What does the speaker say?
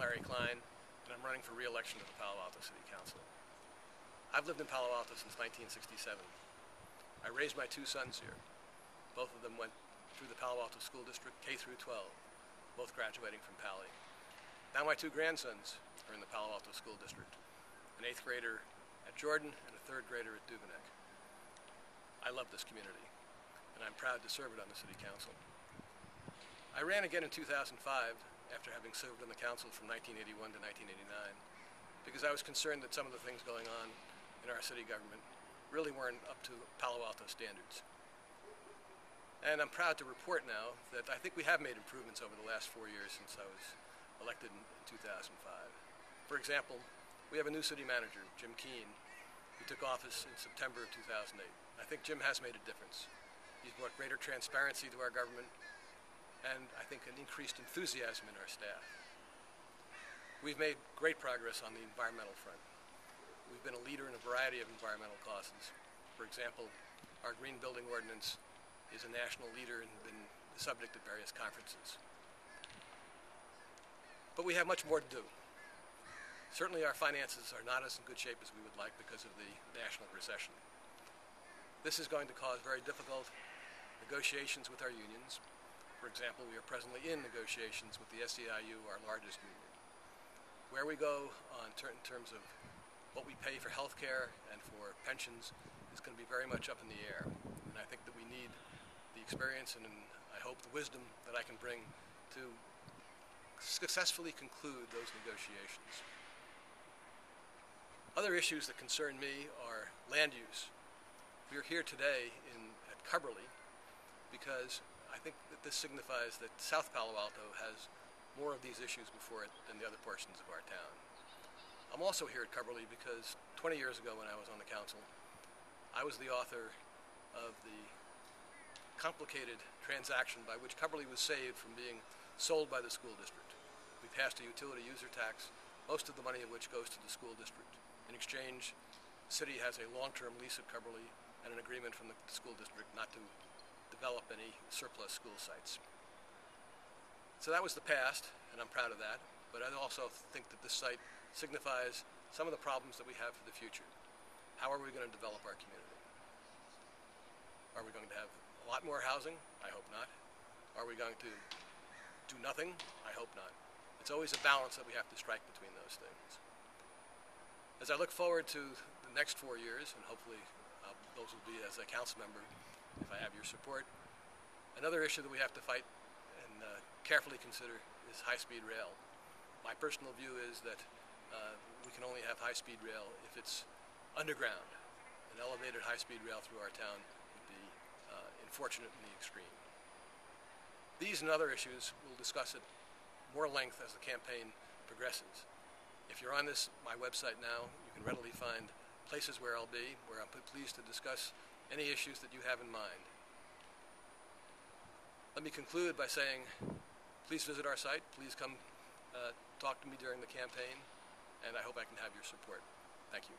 Larry Klein, and I'm running for re-election to the Palo Alto City Council. I've lived in Palo Alto since 1967. I raised my two sons here. Both of them went through the Palo Alto School District, K through 12, both graduating from Pali. Now my two grandsons are in the Palo Alto School District, an 8th grader at Jordan and a 3rd grader at Duveneck. I love this community, and I'm proud to serve it on the City Council. I ran again in 2005 after having served on the council from 1981 to 1989 because I was concerned that some of the things going on in our city government really weren't up to Palo Alto standards. And I'm proud to report now that I think we have made improvements over the last 4 years since I was elected in 2005. For example, we have a new city manager, Jim Keene, who took office in September of 2008. I think Jim has made a difference. He's brought greater transparency to our government and I think an increased enthusiasm in our staff. We've made great progress on the environmental front. We've been a leader in a variety of environmental causes. For example, our green building ordinance is a national leader and been the subject of various conferences. But we have much more to do. Certainly our finances are not as in good shape as we would like because of the national recession. This is going to cause very difficult negotiations with our unions. For example, we are presently in negotiations with the SEIU, our largest union. Where we go in terms of what we pay for health care and for pensions is going to be very much up in the air. And I think that we need the experience and I hope the wisdom that I can bring to successfully conclude those negotiations. Other issues that concern me are land use. We are here today at Cubberley because I think that this signifies that South Palo Alto has more of these issues before it than the other portions of our town. I'm also here at Cubberley because 20 years ago when I was on the council, I was the author of the complicated transaction by which Cubberley was saved from being sold by the school district. We passed a utility user tax, most of the money of which goes to the school district. In exchange, the city has a long-term lease at Cubberley and an agreement from the school district not to develop any surplus school sites. So that was the past, and I'm proud of that, but I also think that this site signifies some of the problems that we have for the future. How are we going to develop our community? Are we going to have a lot more housing? I hope not. Are we going to do nothing? I hope not. It's always a balance that we have to strike between those things. As I look forward to the next 4 years, and hopefully those will be as a council member if I have your support, another issue that we have to fight and carefully consider is high-speed rail. My personal view is that we can only have high-speed rail if it's underground. An elevated high-speed rail through our town would be unfortunate in the extreme. These and other issues we'll discuss at more length as the campaign progresses. If you're on my website now, you can readily find places where I'll be, where I'm pleased to discuss any issues that you have in mind. Let me conclude by saying, please visit our site, please come talk to me during the campaign, and I hope I can have your support. Thank you.